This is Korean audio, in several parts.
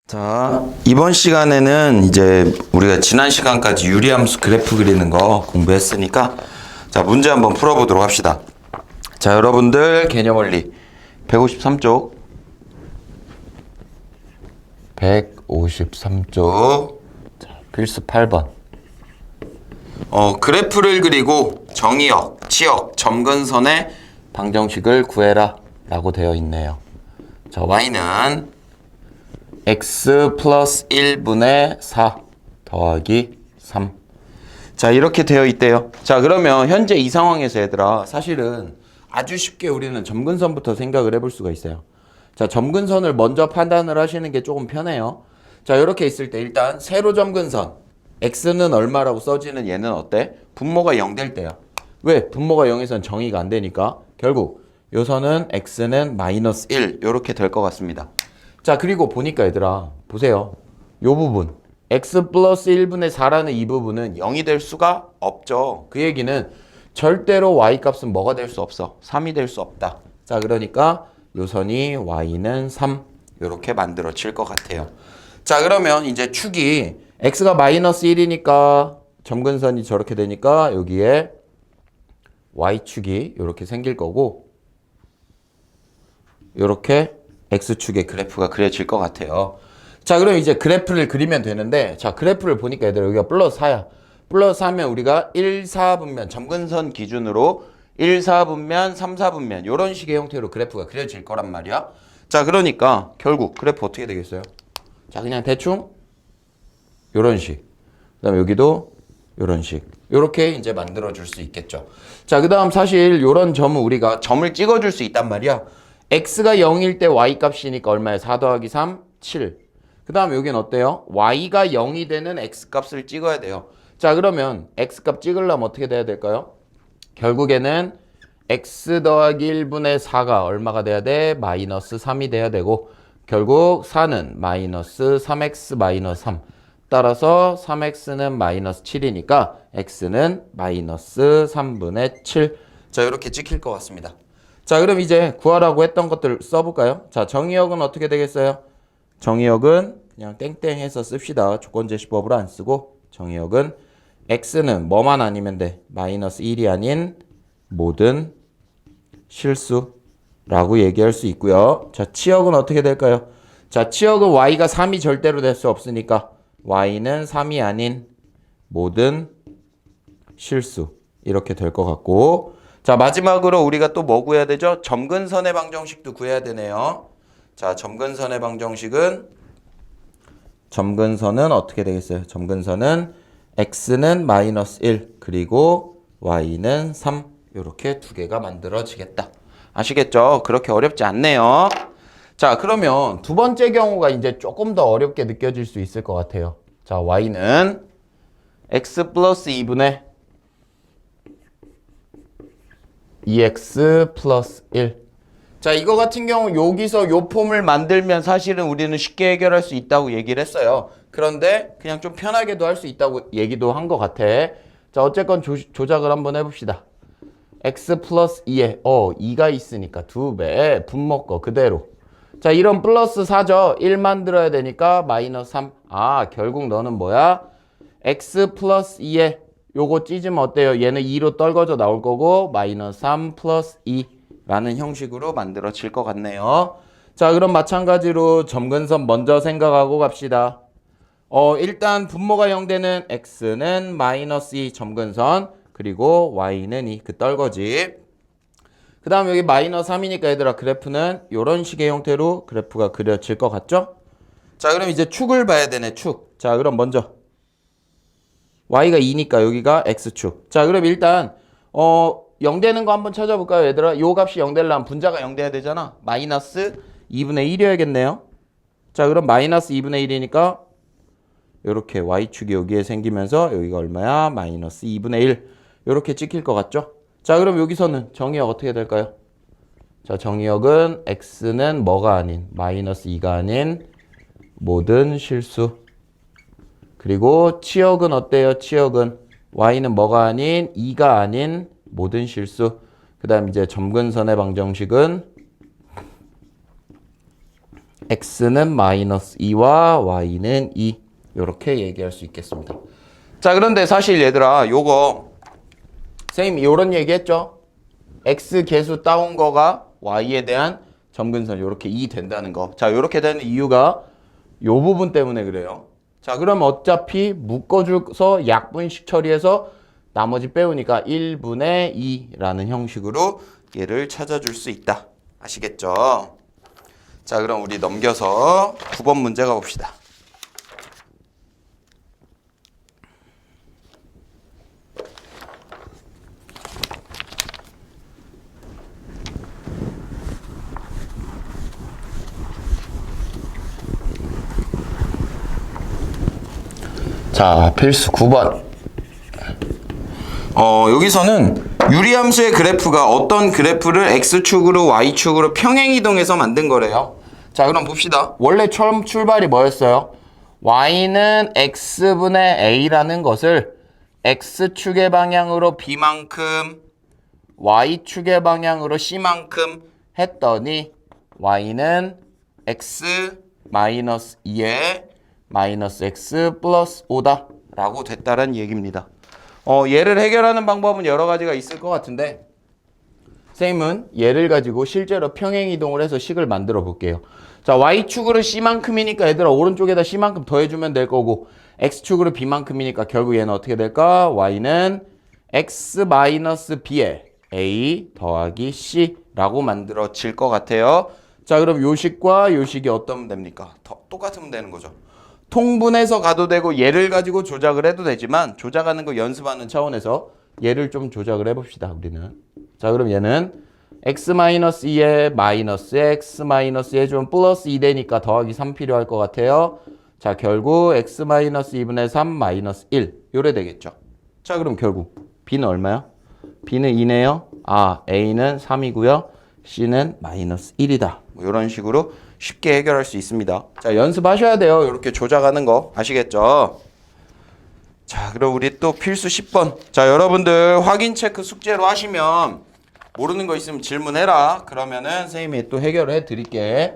자, 이번 시간에는 이제 우리가 지난 시간까지 유리함수 그래프 그리는 거 공부했으니까 자, 문제 한번 풀어보도록 합시다. 자, 여러분들 개념원리 153쪽 153쪽 자, 필수 8번 그래프를 그리고 정의역, 치역, 점근선의 방정식을 구해라 라고 되어 있네요. 자, y는 x 플러스 1분의 4 더하기 3. 자, 이렇게 되어 있대요. 자, 그러면 현재 이 상황에서 얘들아, 사실은 아주 쉽게 우리는 점근선부터 생각을 해볼 수가 있어요. 자, 점근선을 먼저 판단을 하시는 게 조금 편해요. 자, 이렇게 있을 때 일단 세로 점근선 x는 얼마라고 써지는 얘는 어때? 분모가 0 될 때야. 왜? 분모가 0에선 정의가 안 되니까 결국 요 선은 x는 마이너스 1 이렇게 될 것 같습니다. 자, 그리고 보니까 얘들아 보세요. 요 부분 x 플러스 1분의 4라는 이 부분은 0이 될 수가 없죠. 그 얘기는 절대로 y 값은 뭐가 될 수 없어? 3이 될 수 없다. 자, 그러니까 요 선이 y는 3 이렇게 만들어질 것 같아요. 자, 그러면 이제 축이 x가 마이너스 1이니까 점근선이 저렇게 되니까 여기에 y축이 이렇게 생길 거고 이렇게 x축의 그래프가 그려질 것 같아요. 자, 그럼 이제 그래프를 그리면 되는데, 자, 그래프를 보니까 얘들아 여기가 플러스 4야. 플러스 4면 우리가 1, 4분면 점근선 기준으로 1, 4분면, 3, 4분면 이런 식의 형태로 그래프가 그려질 거란 말이야. 자, 그러니까 결국 그래프 어떻게 되겠어요? 자, 그냥 대충 이런 식. 그다음에 여기도 이런 식. 이렇게 이제 만들어 줄 수 있겠죠. 자, 그다음 사실 이런 점은 우리가 점을 찍어 줄 수 있단 말이야. x가 0일 때 y 값이니까 얼마야? 4 더하기 3, 7. 그 다음에 여긴 어때요? y가 0이 되는 x 값을 찍어야 돼요. 자, 그러면 x 값 찍으려면 어떻게 돼야 될까요? 결국에는 x 더하기 1분의 4가 얼마가 돼야 돼? 마이너스 3이 돼야 되고 결국 4는 마이너스 3x 마이너스 3. 따라서 3x는 마이너스 7이니까 x는 마이너스 3분의 7. 자, 이렇게 찍힐 것 같습니다. 자, 그럼 이제 구하라고 했던 것들 써볼까요? 자, 정의역은 어떻게 되겠어요? 정의역은 그냥 땡땡 해서 씁시다. 조건제시법으로 안 쓰고 정의역은 x는 뭐만 아니면 돼? 마이너스 1이 아닌 모든 실수라고 얘기할 수 있고요. 자, 치역은 어떻게 될까요? 자, 치역은 y가 3이 절대로 될 수 없으니까 y는 3이 아닌 모든 실수 이렇게 될 것 같고, 자, 마지막으로 우리가 또 뭐 구해야 되죠? 점근선의 방정식도 구해야 되네요. 자, 점근선의 방정식은 점근선은 어떻게 되겠어요? 점근선은 x는 마이너스 1 그리고 y는 3 이렇게 두 개가 만들어지겠다. 아시겠죠? 그렇게 어렵지 않네요. 자, 그러면 두 번째 경우가 이제 조금 더 어렵게 느껴질 수 있을 것 같아요. 자, y는 x 플러스 2분의 2x 플러스 1. 자, 이거 같은 경우 여기서 요 폼을 만들면 사실은 우리는 쉽게 해결할 수 있다고 얘기를 했어요. 그런데 그냥 좀 편하게도 할 수 있다고 얘기도 한 것 같아. 자, 어쨌건 조작을 한번 해봅시다. x 플러스 2에 2가 있으니까 2배 분모 거 그대로. 자, 이런 플러스 4죠. 1 만들어야 되니까 마이너스 3. 아, 결국 너는 뭐야? x 플러스 2에 요거 찢으면 어때요? 얘는 2로 떨궈져 나올 거고 마이너스 3 플러스 2라는 형식으로 만들어질 것 같네요. 자, 그럼 마찬가지로 점근선 먼저 생각하고 갑시다. 일단 분모가 0 되는 x는 마이너스 2 점근선 그리고 y는 2 그 떨거지. 그 다음 여기 마이너스 3이니까 얘들아 그래프는 이런 식의 형태로 그래프가 그려질 것 같죠? 자, 그럼 이제 축을 봐야 되네. 축. 자, 그럼 먼저 y가 2니까 여기가 x축. 자, 그럼 일단 0 되는 거 한번 찾아볼까요, 얘들아? 요 값이 0 되려면 분자가 0 돼야 되잖아. 마이너스 2분의 1이어야겠네요. 자, 그럼 마이너스 2분의 1이니까 이렇게 y축이 여기에 생기면서 여기가 얼마야? 마이너스 2분의 1. 이렇게 찍힐 것 같죠? 자, 그럼 여기서는 정의역 어떻게 될까요? 자, 정의역은 x는 뭐가 아닌 마이너스 2가 아닌 모든 실수. 그리고 치역은 어때요? 치역은 y는 뭐가 아닌 2가 아닌 모든 실수. 그 다음 이제 점근선의 방정식은 x는 마이너스 2와 y는 2 이렇게 얘기할 수 있겠습니다. 자, 그런데 사실 얘들아 요거 선생님 요런 얘기 했죠? x 계수 따온 거가 y에 대한 점근선 요렇게 2 된다는 거. 자, 요렇게 되는 이유가 요 부분 때문에 그래요. 자, 그럼 어차피 묶어줘서 약분식 처리해서 나머지 빼오니까 1분의 2라는 형식으로 얘를 찾아줄 수 있다. 아시겠죠? 자, 그럼 우리 넘겨서 9번 문제 가봅시다. 자, 필수 9번. 여기서는 유리함수의 그래프가 어떤 그래프를 x축으로 y축으로 평행이동해서 만든 거래요. 자, 그럼 봅시다. 원래 처음 출발이 뭐였어요? y는 x분의 a라는 것을 x축의 방향으로 b만큼 y축의 방향으로 c만큼 했더니 y는 x 마이너스 2에 마이너스 x 플러스 5다 라고 됐다는 얘기입니다. 얘를 해결하는 방법은 여러 가지가 있을 것 같은데 선생님은 얘를 가지고 실제로 평행이동을 해서 식을 만들어 볼게요. 자, y축으로 c만큼이니까 얘들아 오른쪽에다 c만큼 더해주면 될 거고 x축으로 b만큼이니까 결국 얘는 어떻게 될까? y는 x 마이너스 b에 a 더하기 c라고 만들어질 것 같아요. 자, 그럼 요 식과 요 식이 어떠면 됩니까? 똑같으면 되는 거죠. 통분해서 가도 되고 얘를 가지고 조작을 해도 되지만 조작하는 거 연습하는 차원에서 얘를 좀 조작을 해봅시다. 우리는. 자, 그럼 얘는 x-2에 마이너스 x-2에 좀 플러스 2 되니까 더하기 3 필요할 것 같아요. 자, 결국 x-2분의 3 마이너스 1 요래 되겠죠. 자, 그럼 결국 b는 얼마야? b는 2네요. 아, a는 3이고요. c는 마이너스 1이다. 뭐 이런 식으로 쉽게 해결할 수 있습니다. 자, 연습하셔야 돼요. 이렇게 조작하는 거 아시겠죠? 자, 그럼 우리 또 필수 10번. 자, 여러분들 확인 체크 숙제로 하시면 모르는 거 있으면 질문해라. 그러면은 선생님이 또 해결을 해 드릴게.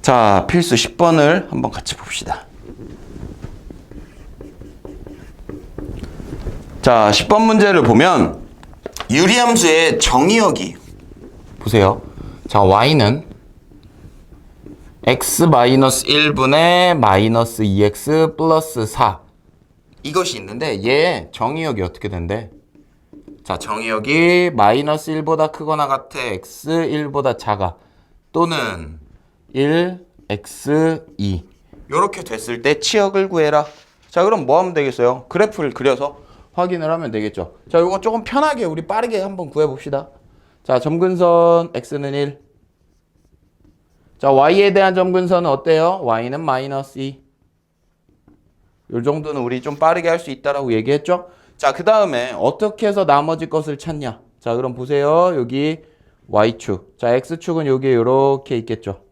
자, 필수 10번을 한번 같이 봅시다. 자, 10번 문제를 보면 유리함수의 정의역이 보세요. 자, y는 x-1분의 마이너스 2x 플러스 4 이것이 있는데 얘 정의역이 어떻게 된대? 자, 정의역이 마이너스 1보다 크거나 같아 x 1보다 작아 또는 1 x 2 이렇게 됐을 때 치역을 구해라. 자, 그럼 뭐 하면 되겠어요? 그래프를 그려서 확인을 하면 되겠죠. 자, 이거 조금 편하게 우리 빠르게 한번 구해봅시다. 자, 점근선 x는 1. 자, y에 대한 점근선은 어때요? y는 마이너스 2. 이 정도는 우리 좀 빠르게 할 수 있다라고 얘기했죠. 자, 그 다음에 어떻게 해서 나머지 것을 찾냐? 자, 그럼 보세요. 여기 y축. 자, x축은 여기에 이렇게 있겠죠.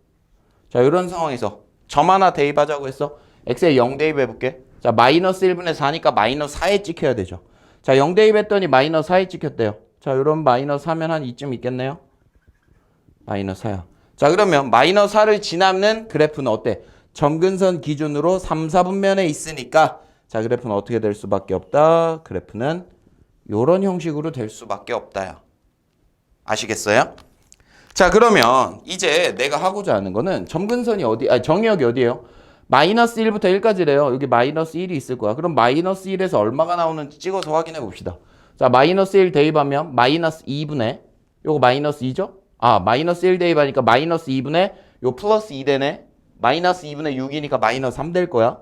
자, 이런 상황에서 점 하나 대입하자고 했어. x에 0 대입해볼게. 자, 마이너스 1분의 4니까 마이너스 4에 찍혀야 되죠. 자, 0 대입했더니 마이너스 4에 찍혔대요. 자, 이런 마이너스 하면 한 이쯤 있겠네요. 마이너스 4야. 자, 그러면 마이너스 4를 지나는 그래프는 어때? 점근선 기준으로 3, 4분면에 있으니까 자, 그래프는 어떻게 될 수밖에 없다? 그래프는 이런 형식으로 될 수밖에 없다요. 아시겠어요? 자, 그러면 이제 내가 하고자 하는 거는 점근선이 정의역이 어디예요? 마이너스 1부터 1까지래요. 여기 마이너스 1이 있을 거야. 그럼 마이너스 1에서 얼마가 나오는지 찍어서 확인해 봅시다. 자, 마이너스 1 대입하면 마이너스 2분의 요거 마이너스 2죠? 아, 마이너스 1 대입하니까 마이너스 2분의 요 플러스 2 되네. 마이너스 2분의 6이니까 마이너스 3 될 거야.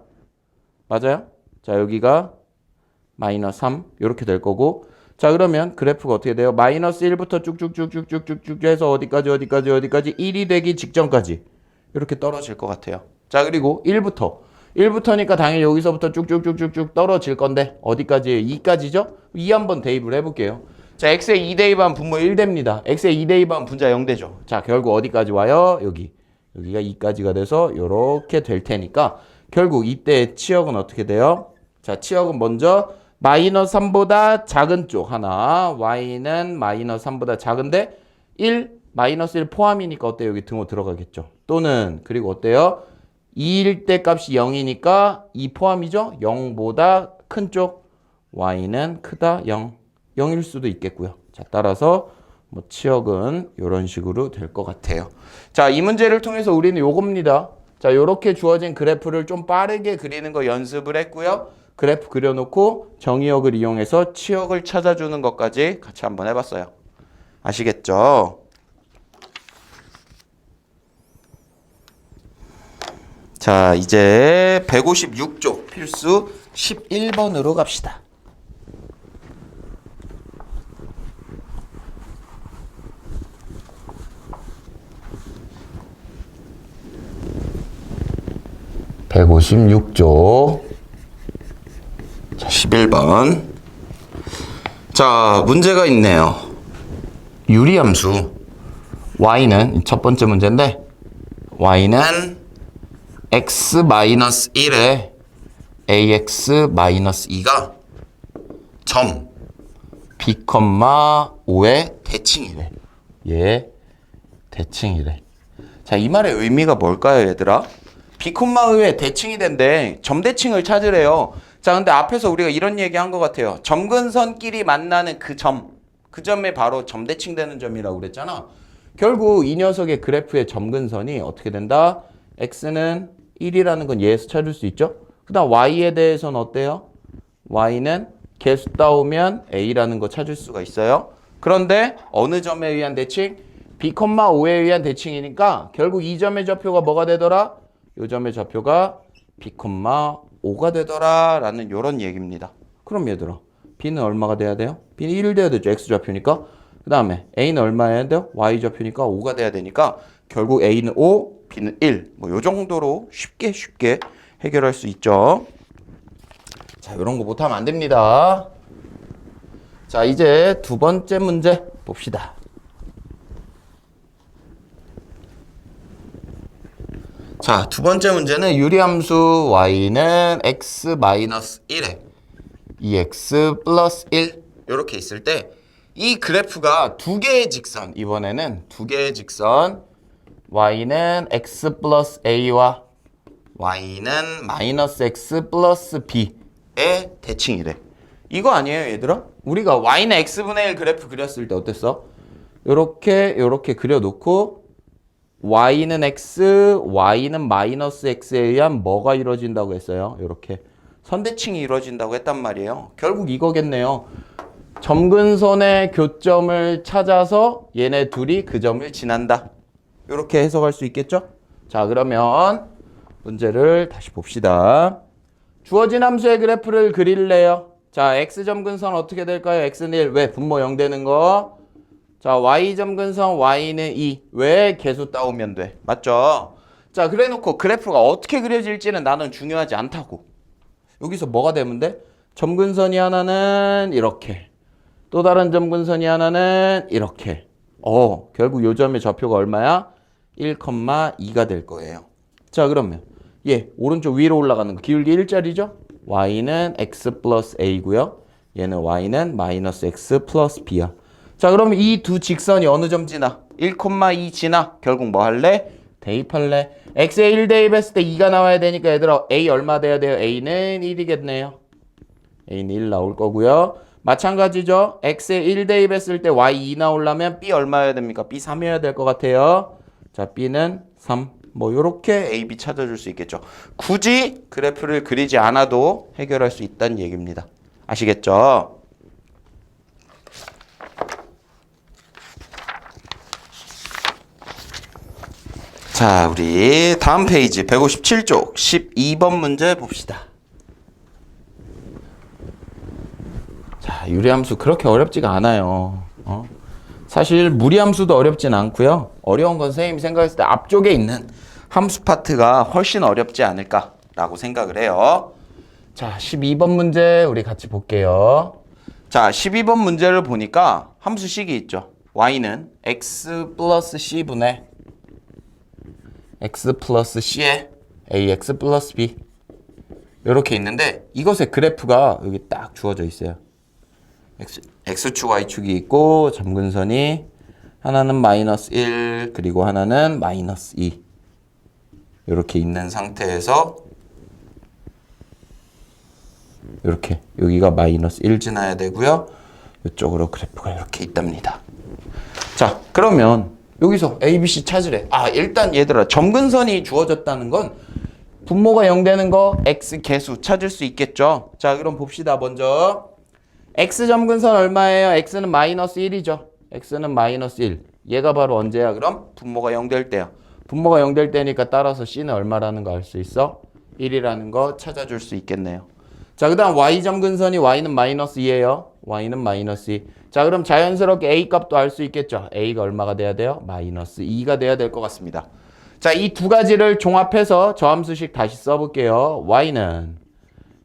맞아요? 자, 여기가 마이너스 3 이렇게 될 거고 자, 그러면 그래프가 어떻게 돼요? 마이너스 1부터 쭉쭉쭉쭉쭉쭉 해서 어디까지 1이 되기 직전까지 이렇게 떨어질 것 같아요. 자, 그리고 1부터니까 당연히 여기서부터 쭉쭉쭉쭉쭉 떨어질 건데 어디까지예요? 2까지죠? 2 한번 대입을 해볼게요. 자, x에 2 대입하면 분모 1 됩니다. x에 2 대입하면 분자 0 되죠. 자, 결국 어디까지 와요? 여기가 2까지가 돼서 이렇게 될 테니까 결국 이때 치역은 어떻게 돼요? 자, 치역은 먼저 마이너스 3보다 작은 쪽 하나. y는 마이너스 3보다 작은데 1, 마이너스 1 포함이니까 어때요? 여기 등호 들어가겠죠. 또는 그리고 어때요? 2일 때 값이 0이니까 2 포함이죠? 0보다 큰 쪽 y는 크다 0. 0일 수도 있겠고요. 자, 따라서 뭐 치역은 이런 식으로 될 것 같아요. 자, 이 문제를 통해서 우리는 요겁니다. 자, 요렇게 주어진 그래프를 좀 빠르게 그리는 거 연습을 했고요. 그래프 그려놓고 정의역을 이용해서 치역을 찾아주는 것까지 같이 한번 해봤어요. 아시겠죠? 자, 이제 156쪽 필수 11번으로 갑시다. (156쪽) 자, 11번. 자, 문제가 있네요. 유리함수 y는 첫 번째 문제인데 y는 x-1에 ax-2가 점 b,5의 대칭이래. 예, 대칭이래. 자, 이 말의 의미가 뭘까요, 얘들아? b,5의 대칭이 된대. 점대칭을 찾으래요. 자, 근데 앞에서 우리가 이런 얘기 한 것 같아요. 점근선끼리 만나는 그 점에 바로 점대칭 되는 점이라고 그랬잖아. 결국 이 녀석의 그래프의 점근선이 어떻게 된다? x는 1이라는 건 얘에서 찾을 수 있죠? 그 다음 y에 대해서는 어때요? y는 개수 따오면 a라는 거 찾을 수가 있어요. 그런데 어느 점에 의한 대칭? b,5에 의한 대칭이니까 결국 이 점의 좌표가 뭐가 되더라? 이 점의 좌표가 b,5가 되더라 라는 요런 얘기입니다. 그럼 얘들아, b는 얼마가 돼야 돼요? b는 1 돼야 되죠. x좌표니까. 그 다음에 a는 얼마여야 돼요? y좌표니까 5가 돼야 되니까 결국 a는 5, b는 1. 뭐 요 정도로 쉽게 해결할 수 있죠. 자, 요런 거 못하면 안 됩니다. 자, 이제 두 번째 문제 봅시다. 자, 두 번째 문제는 유리함수 y는 x-1에 2x 플러스 1 이렇게 있을 때 이 그래프가 두 개의 직선, 이번에는 두 개의 직선 y는 x 플러스 a와 y는 마이너스 x 플러스 b의 대칭이래. 이거 아니에요, 얘들아? 우리가 y는 x분의 1 그래프 그렸을 때 어땠어? 요렇게 그려놓고 y는 x, y는 마이너스 x에 의한 뭐가 이루어진다고 했어요? 요렇게 선대칭이 이루어진다고 했단 말이에요. 결국 이거겠네요. 점근선의 교점을 찾아서 얘네 둘이 그 점을 지난다. 요렇게 해석할 수 있겠죠? 자, 그러면 문제를 다시 봅시다. 주어진 함수의 그래프를 그릴래요. 자, x점근선 어떻게 될까요? x는 1. 왜? 분모 0 되는 거. 자, y점근선 y는 2. 왜? 개수 따오면 돼. 맞죠? 자, 그래 놓고 그래프가 어떻게 그려질지는 나는 중요하지 않다고. 여기서 뭐가 되면 돼? 점근선이 하나는 이렇게. 또 다른 점근선이 하나는 이렇게. 결국 요 점의 좌표가 얼마야? 1,2가 될 거예요. 자, 그러면 오른쪽 위로 올라가는 거 기울기 1짜리죠? y는 x 플러스 a고요. 얘는 y는 마이너스 x 플러스 b야. 자, 그러면 이 두 직선이 어느 점 지나? 1,2 지나? 결국 뭐 할래? 대입할래? x에 1 대입했을 때 2가 나와야 되니까 얘들아 a 얼마 돼야 돼요? a는 1이겠네요. a는 1 나올 거고요. 마찬가지죠. x에 1 대입했을 때 y 2 나오려면 b 얼마여야 됩니까? b 3이어야 될 것 같아요. 자, b는 3. 뭐 요렇게 a, b 찾아줄 수 있겠죠. 굳이 그래프를 그리지 않아도 해결할 수 있다는 얘기입니다. 아시겠죠? 자, 우리 다음 페이지 157쪽 12번 문제 봅시다. 자, 유리함수 그렇게 어렵지가 않아요. 사실 무리함수도 어렵진 않고요. 어려운 건 선생님이 생각했을 때 앞쪽에 있는 함수 파트가 훨씬 어렵지 않을까라고 생각을 해요. 자, 12번 문제 우리 같이 볼게요. 자, 12번 문제를 보니까 함수식이 있죠. y는 x 플러스 c분의 x 플러스 c에 ax 플러스 b 이렇게 있는데 이것의 그래프가 여기 딱 주어져 있어요. X축, Y축이 있고 점근선이 하나는 마이너스 1 그리고 하나는 마이너스 2 이렇게 있는 상태에서 이렇게 여기가 마이너스 1 지나야 되고요. 이쪽으로 그래프가 이렇게 있답니다. 자, 그러면 여기서 A, B, C 찾으래. 아, 일단 얘들아 점근선이 주어졌다는 건 분모가 0 되는 거 X 개수 찾을 수 있겠죠. 자, 그럼 봅시다. 먼저 X 점근선 얼마예요? X는 마이너스 1이죠. X는 마이너스 1. 얘가 바로 언제야? 그럼 분모가 0 될 때야. 분모가 0 될 때니까 따라서 C는 얼마라는 거 알 수 있어? 1이라는 거 찾아줄 수 있겠네요. 자, 그 다음 Y 점근선이 Y는 마이너스 2예요. Y는 마이너스 2. 자, 그럼 자연스럽게 A 값도 알 수 있겠죠. A가 얼마가 돼야 돼요? 마이너스 2가 돼야 될 것 같습니다. 자, 이 두 가지를 종합해서 저함수식 다시 써볼게요. Y는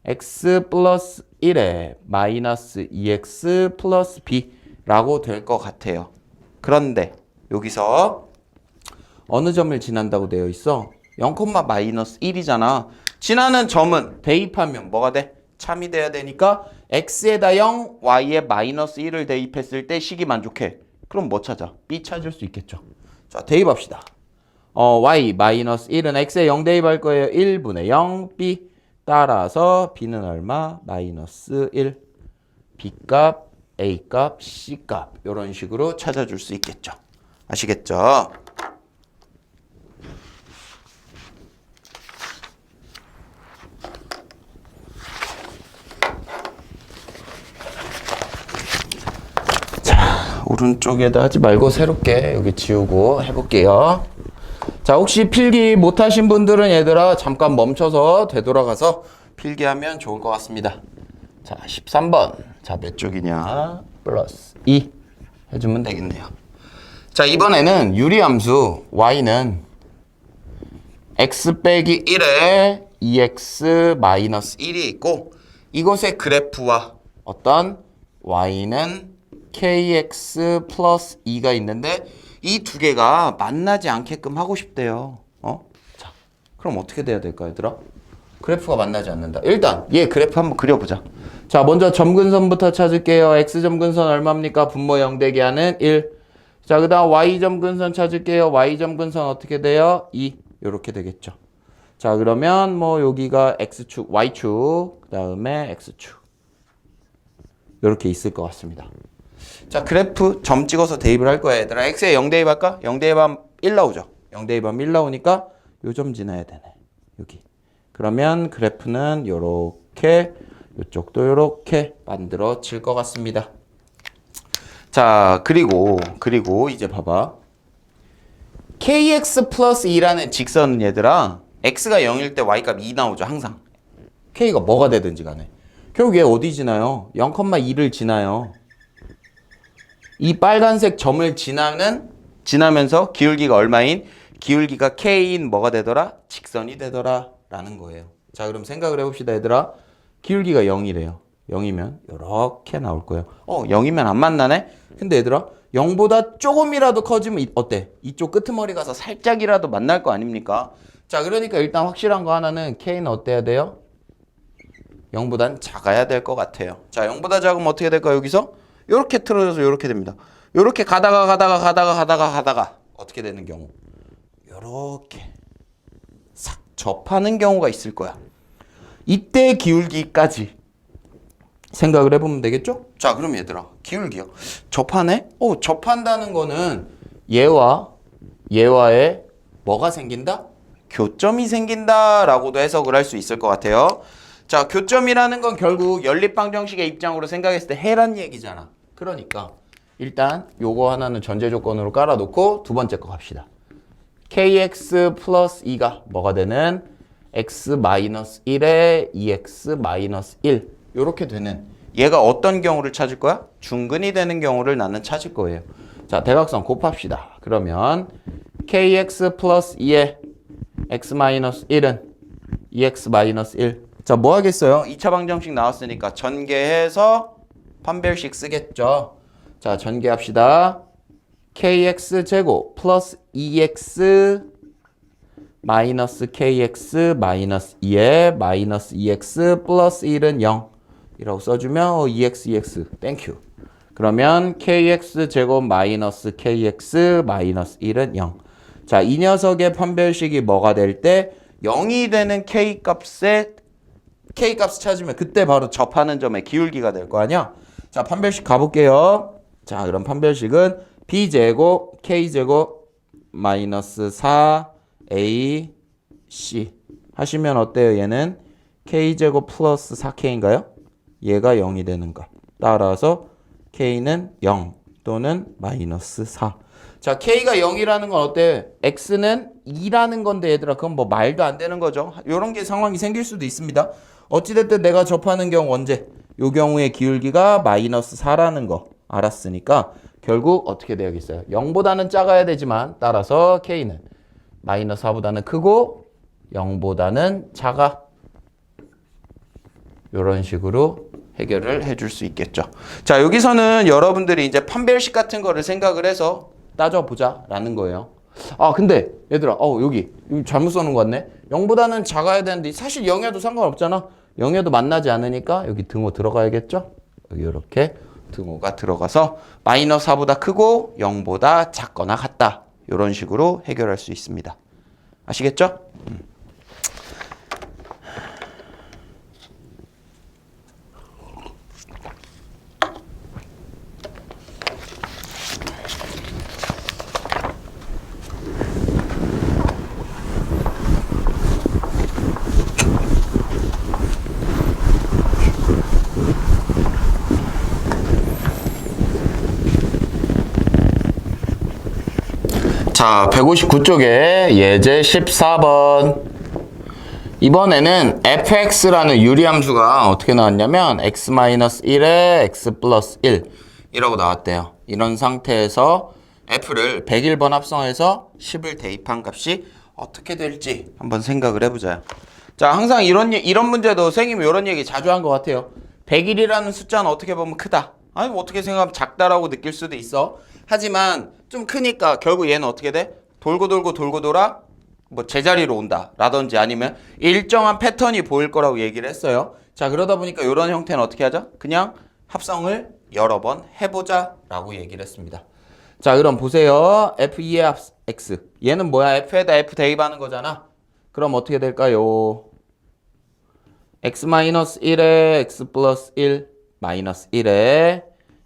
X 플러스 1에 마이너스 2X 플러스 B라고 될 것 같아요. 그런데 여기서 어느 점을 지난다고 되어 있어? 0, 마이너스 1이잖아. 지나는 점은 대입하면 뭐가 돼? 참이 돼야 되니까 x에다 0, y에 마이너스 1을 대입했을 때 식이 만족해. 그럼 뭐 찾아? b 찾을 수 있겠죠. 자, 대입합시다. y 마이너스 1은 x에 0 대입할 거예요. 1분의 0, b. 따라서 b는 얼마? 마이너스 1. b값, a값, c값 이런 식으로 찾아줄 수 있겠죠. 아시겠죠? 오른쪽에다 하지 말고 새롭게 여기 지우고 해볼게요. 자, 혹시 필기 못하신 분들은 얘들아 잠깐 멈춰서 되돌아가서 필기하면 좋을 것 같습니다. 자, 13번. 자, 몇 쪽이냐? 플러스 2 해주면 되겠네요. 자, 이번에는 유리함수 y는 x 빼기 1에 2x 마이너스 1이 있고 이것의 그래프와 어떤 y는 kx 플러스 2가 있는데 이 두 개가 만나지 않게끔 하고 싶대요. 자, 그럼 어떻게 돼야 될까, 얘들아? 그래프가 만나지 않는다. 일단 얘 그래프 한번 그려보자. 자, 먼저 점근선부터 찾을게요. x 점근선 얼마입니까? 분모 0 되게 하는 1. 자, 그 다음 y 점근선 찾을게요. y 점근선 어떻게 돼요? 2. 이렇게 되겠죠. 자, 그러면 뭐 여기가 x축, y축, 그 다음에 x축 이렇게 있을 것 같습니다. 자, 그래프 점 찍어서 대입을 할 거야, 얘들아. x에 0 대입할까? 0 대입하면 1 나오죠. 0 대입하면 1 나오니까 요 점 지나야 되네. 여기. 그러면 그래프는 요렇게, 요쪽도 요렇게 만들어질 것 같습니다. 자, 그리고 이제 봐봐. kx 플러스 2라는 직선은 얘들아, x가 0일 때 y값 2 나오죠, 항상. k가 뭐가 되든지 간에. 결국 얘 어디 지나요? 0,2를 지나요. 이 빨간색 점을 지나면서 기울기가 얼마인? 기울기가 k인 뭐가 되더라? 직선이 되더라 라는 거예요. 자, 그럼 생각을 해봅시다, 얘들아. 기울기가 0이래요. 0이면 이렇게 나올 거예요. 0이면 안 만나네? 근데 얘들아, 0보다 조금이라도 커지면 어때? 이쪽 끄트머리 가서 살짝이라도 만날 거 아닙니까? 자, 그러니까 일단 확실한 거 하나는 k는 어때야 돼요? 0보단 작아야 될 것 같아요. 자, 0보다 작으면 어떻게 될까요, 여기서? 요렇게 틀어져서 요렇게 됩니다. 요렇게 가다가 어떻게 되는 경우? 요렇게 싹 접하는 경우가 있을 거야. 이때 기울기까지 생각을 해보면 되겠죠? 자, 그럼 얘들아, 기울기요. 접하네? 접한다는 거는 얘와의 뭐가 생긴다? 교점이 생긴다라고도 해석을 할 수 있을 것 같아요. 자, 교점이라는 건 결국 연립방정식의 입장으로 생각했을 때 해란 얘기잖아. 그러니까 일단 요거 하나는 전제 조건으로 깔아놓고 두 번째 거 갑시다. kx 플러스 2가 뭐가 되는? x 마이너스 1에 2x 마이너스 1 요렇게 되는 얘가 어떤 경우를 찾을 거야? 중근이 되는 경우를 나는 찾을 거예요. 자, 대각선 곱합시다. 그러면 kx 플러스 2에 x 마이너스 1은 2x 마이너스 1. 자, 뭐 하겠어요? 2차 방정식 나왔으니까 전개해서 판별식 쓰겠죠. 자, 전개합시다. kx 제곱 플러스 2x 마이너스 kx 마이너스 2에 마이너스 2x 플러스 1은 0 이라고 써주면 2x 땡큐. 그러면 kx 제곱 마이너스 kx 마이너스 1은 0. 자, 이 녀석의 판별식이 뭐가 될 때 0이 되는 k값을 찾으면 그때 바로 접하는 점의 기울기가 될 거 아니야? 자, 판별식 가볼게요. 자, 그럼 판별식은 b제곱 k제곱 마이너스 4ac 하시면 어때요? 얘는 k제곱 플러스 4k인가요? 얘가 0이 되는 거. 따라서 k는 0 또는 마이너스 4. 자, k가 0이라는 건 어때? x는 2라는 건데 얘들아 그건 뭐 말도 안 되는 거죠. 이런 게 상황이 생길 수도 있습니다. 어찌됐든 내가 접하는 경우 언제? 요 경우의 기울기가 마이너스 4라는 거 알았으니까 결국 어떻게 되겠어요? 0보다는 작아야 되지만 따라서 k는 마이너스 4보다는 크고 0보다는 작아. 이런 식으로 해결을 해줄 수 있겠죠. 자, 여기서는 여러분들이 이제 판별식 같은 거를 생각을 해서 따져보자 라는 거예요. 아, 근데 얘들아 여기 잘못 써놓은 것 같네. 0보다는 작아야 되는데 사실 0이어도 상관없잖아. 0이어도 만나지 않으니까 여기 등호 들어가야겠죠. 여기 이렇게 등호가 들어가서 마이너스 4보다 크고 0보다 작거나 같다. 이런 식으로 해결할 수 있습니다. 아시겠죠? 자, 159쪽에 예제 14번. 이번에는 fx라는 유리함수가 어떻게 나왔냐면 x-1에 x 플러스 1 이라고 나왔대요. 이런 상태에서 f를 101번 합성해서 10을 대입한 값이 어떻게 될지 한번 생각을 해보자요. 자, 항상 이런 문제도 선생님이 이런 얘기 자주 한 것 같아요. 101이라는 숫자는 어떻게 보면 크다. 아니 뭐 어떻게 생각하면 작다라고 느낄 수도 있어. 하지만 좀 크니까 결국 얘는 어떻게 돼? 돌고 돌아 뭐 제자리로 온다 라든지 아니면 일정한 패턴이 보일 거라고 얘기를 했어요. 자, 그러다 보니까 이런 형태는 어떻게 하죠? 그냥 합성을 여러 번 해보자 라고 얘기를 했습니다. 자, 그럼 보세요. f2의 x 얘는 뭐야? f에다 f 대입하는 거잖아. 그럼 어떻게 될까요? x-1에 x 플러스 1 마이너스 1에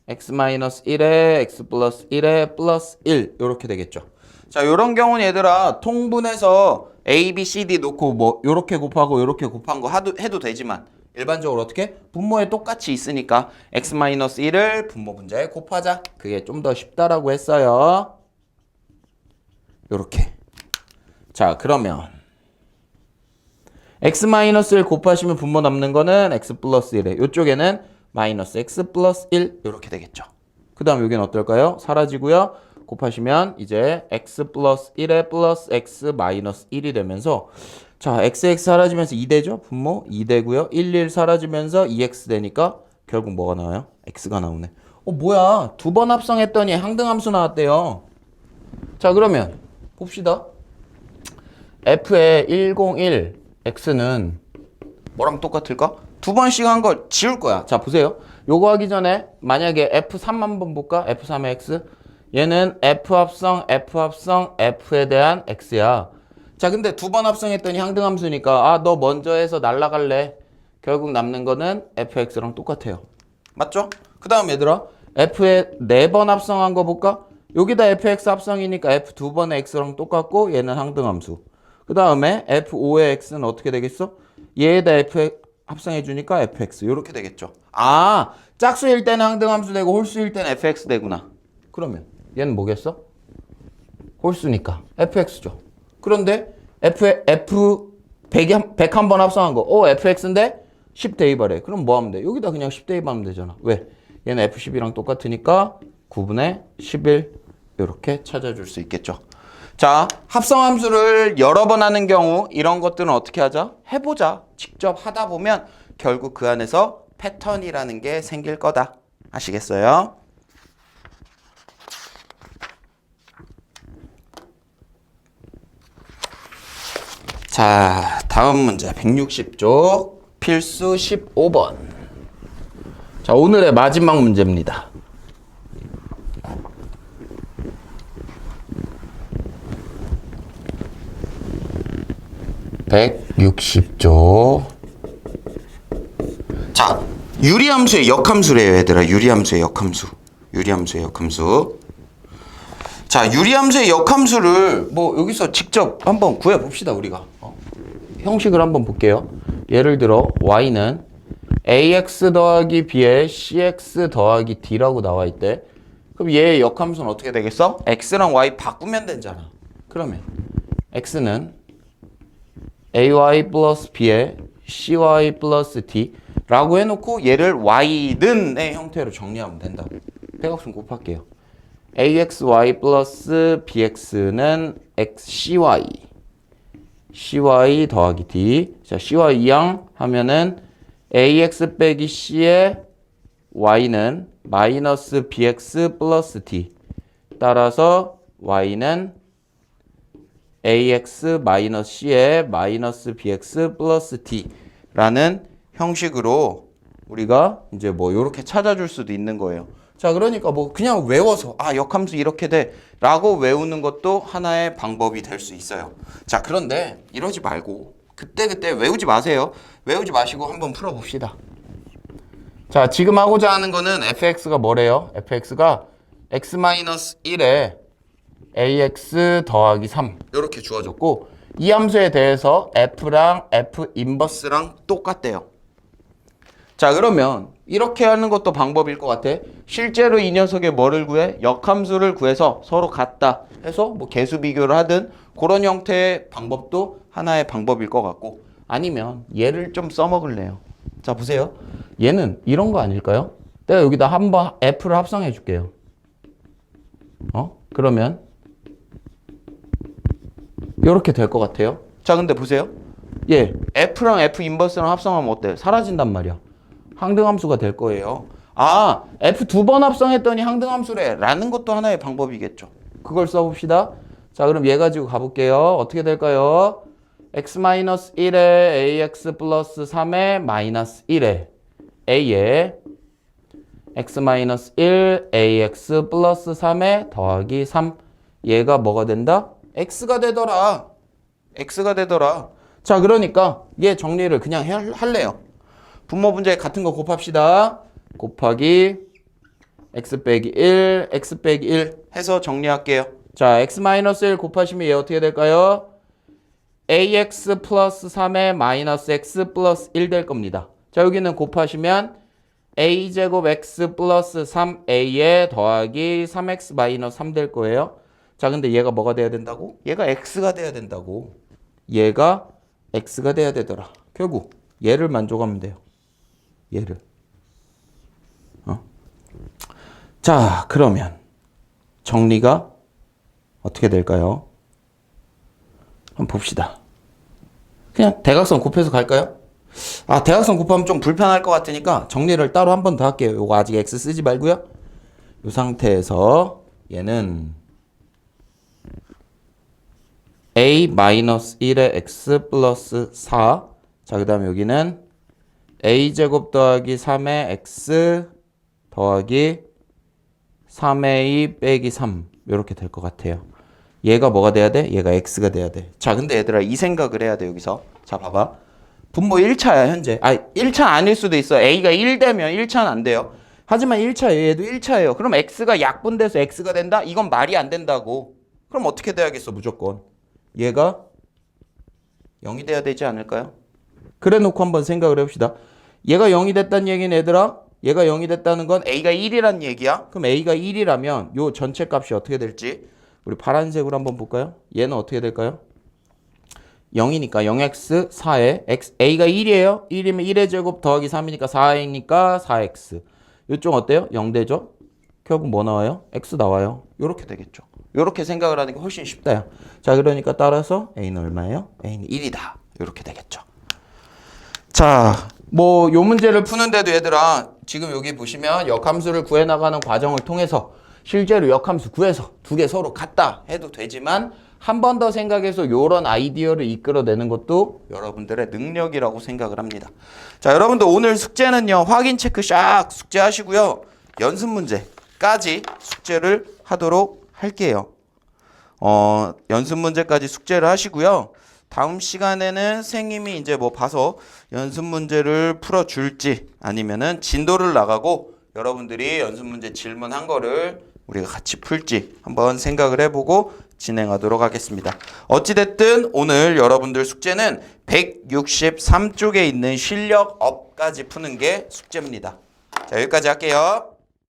x-1에 x 플러스 1에 플러스 1 이렇게 되겠죠. 자, 요런 경우는 얘들아 통분해서 a, b, c, d 놓고 뭐 요렇게 곱하고 요렇게 곱한 거 해도 되지만 일반적으로 어떻게? 분모에 똑같이 있으니까 x-1을 분모 분자에 곱하자. 그게 좀 더 쉽다라고 했어요. 요렇게. 자, 그러면 x-를 곱하시면 분모 남는 거는 x 플러스 1에 요쪽에는 마이너스 x 플러스 1 이렇게 되겠죠. 그 다음 여기는 어떨까요? 사라지고요. 곱하시면 이제 x 플러스 1에 플러스 x 마이너스 1이 되면서 자, xx 사라지면서 2 되죠? 분모 2 되고요. 1 사라지면서 2x 되니까 결국 뭐가 나와요? x가 나오네. 뭐야? 두 번 합성했더니 항등함수 나왔대요. 자, 그러면 봅시다. f의 101 x는 뭐랑 똑같을까? 두 번씩 한 걸 지울 거야. 자, 보세요. 요거 하기 전에 만약에 f3 한번 볼까? f3의 x. 얘는 f 합성 f에 대한 x야. 자, 근데 두 번 합성했더니 항등함수니까 너 먼저 해서 날라갈래. 결국 남는 거는 fx랑 똑같아요. 맞죠? 그 다음 얘들아 f에 4번 합성한 거 볼까? 여기다 fx 합성이니까 f 두 번의 x랑 똑같고 얘는 항등함수. 그 다음에 f5의 x는 어떻게 되겠어? 얘에다 f 합성해 주니까 fx 이렇게 되겠죠. 짝수일 때는 항등함수 되고 홀수일 때는 fx 되구나. 그러면 얘는 뭐겠어? 홀수니까 fx죠. 그런데 f 101번 합성한 거 fx인데 10 대입하래. 그럼 뭐 하면 돼? 여기다 그냥 10 대입하면 되잖아. 왜? 얘는 f10이랑 똑같으니까 9분의 11 이렇게 찾아줄 수 있겠죠. 자, 합성함수를 여러 번 하는 경우 이런 것들은 어떻게 하자? 해보자. 직접 하다 보면 결국 그 안에서 패턴이라는 게 생길 거다. 아시겠어요? 자, 다음 문제 160쪽 필수 15번. 자, 오늘의 마지막 문제입니다. (160쪽) 자, 유리함수의 역함수래요, 얘들아. 유리함수의 역함수. 자, 유리함수의 역함수를 뭐 여기서 직접 한번 구해봅시다, 우리가. 형식을 한번 볼게요. 예를 들어 y는 ax 더하기 b에 cx 더하기 d라고 나와 있대. 그럼 얘의 역함수는 어떻게 되겠어? x랑 y 바꾸면 되잖아. 그러면 x는 ay 플러스 b에 cy 플러스 d 라고 해놓고 얘를 y는의 형태로 정리하면 된다고. 대각선 곱할게요. axy 플러스 bx는 xcy cy 더하기 d. 자, cy 이항 하면은 ax 빼기 c의 y는 마이너스 bx 플러스 d. 따라서 y는 ax 마이너스 c의 마이너스 bx 플러스 d 라는 형식으로 우리가 이제 뭐 이렇게 찾아줄 수도 있는 거예요. 자, 그러니까 뭐 그냥 외워서 역함수 이렇게 돼 라고 외우는 것도 하나의 방법이 될 수 있어요. 자, 그런데 이러지 말고 그때그때 외우지 마세요. 외우지 마시고 한번 풀어봅시다. 자, 지금 하고자 하는 거는 fx가 뭐래요? fx가 x-1에 ax 더하기 3 이렇게 주어졌고, 이 함수에 대해서 f랑 f 인버스랑 똑같대요. 자, 그러면 이렇게 하는 것도 방법일 것 같아. 실제로 이 녀석의 뭐를 구해? 역함수를 구해서 서로 같다 해서 뭐 개수 비교를 하든 그런 형태의 방법도 하나의 방법일 것 같고, 아니면 얘를 좀 써먹을래요. 자, 보세요. 얘는 이런 거 아닐까요? 내가 여기다 한번 f를 합성해 줄게요. 그러면 이렇게 될 것 같아요. 자, 근데 보세요. 얘 f랑 f 인버스랑 합성하면 어때? 사라진단 말이야. 항등함수가 될 거예요. f 두 번 합성했더니 항등함수래 라는 것도 하나의 방법이겠죠. 그걸 써봅시다. 자, 그럼 얘 가지고 가볼게요. 어떻게 될까요? x-1에 ax 플러스 3에 마이너스 1에 a에 x-1 ax 플러스 3에 더하기 3. 얘가 뭐가 된다? x가 되더라. 자, 그러니까 얘 정리를 그냥 할래요. 분모 분자에 같은 거 곱합시다. 곱하기 x 빼기 1, x 빼기 1 해서 정리할게요. 자, x-1 곱하시면 얘 어떻게 될까요? ax 플러스 3에 마이너스 x 플러스 1 될 겁니다. 자, 여기는 곱하시면 a제곱 x 플러스 3a에 더하기 3x 마이너스 3 될 거예요. 자, 근데 얘가 뭐가 돼야 된다고? 얘가 x가 돼야 된다고. 얘가 x가 돼야 되더라. 결국 얘를 만족하면 돼요. 얘를. 자, 그러면 정리가 어떻게 될까요? 한번 봅시다. 그냥 대각선 곱해서 갈까요? 대각선 곱하면 좀 불편할 것 같으니까 정리를 따로 한 번 더 할게요. 요거 아직 x 쓰지 말고요. 이 상태에서 얘는 a-1의 x 플러스 4. 자, 그 다음에 여기는 a제곱 더하기 3의 x 더하기 3a 빼기 3 이렇게 될 것 같아요. 얘가 뭐가 돼야 돼? 얘가 x가 돼야 돼. 자, 근데 얘들아 이 생각을 해야 돼. 여기서 자, 봐봐. 분모 1차야 현재. 1차 아닐 수도 있어. a가 1 되면 1차는 안 돼요. 하지만 1차예요. 얘도 1차예요. 그럼 x가 약분돼서 x가 된다? 이건 말이 안 된다고. 그럼 어떻게 돼야겠어? 무조건 얘가 0이 돼야 되지 않을까요? 그래 놓고 한번 생각을 해봅시다. 얘가 0이 됐다는 얘기는 얘들아, 얘가 0이 됐다는 건 a가 1이란 얘기야. 그럼 a가 1이라면 요 전체 값이 어떻게 될지 우리 파란색으로 한번 볼까요? 얘는 어떻게 될까요? 0이니까 0x 4에 a가 1이에요. 1이면 1의 제곱 더하기 3이니까 4이니까 4x. 이쪽 어때요? 0 되죠? 결국 뭐 나와요? x 나와요. 요렇게 되겠죠. 요렇게 생각을 하는 게 훨씬 쉽다요. 자, 그러니까 따라서 a는 얼마예요? a는 1이다. 요렇게 되겠죠. 자, 뭐 요 문제를 푸는데도 얘들아, 지금 여기 보시면 역함수를 구해나가는 과정을 통해서 실제로 역함수 구해서 두 개 서로 같다 해도 되지만 한 번 더 생각해서 요런 아이디어를 이끌어내는 것도 여러분들의 능력이라고 생각을 합니다. 자, 여러분들 오늘 숙제는요. 확인 체크 샥 숙제하시고요. 연습 문제까지 숙제를 하도록 할게요. 연습 문제까지 숙제를 하시고요. 다음 시간에는 선생님이 이제 뭐 봐서 연습 문제를 풀어줄지 아니면은 진도를 나가고 여러분들이 연습 문제 질문한 거를 우리가 같이 풀지 한번 생각을 해보고 진행하도록 하겠습니다. 어찌됐든 오늘 여러분들 숙제는 163쪽에 있는 실력업까지 푸는 게 숙제입니다. 자, 여기까지 할게요.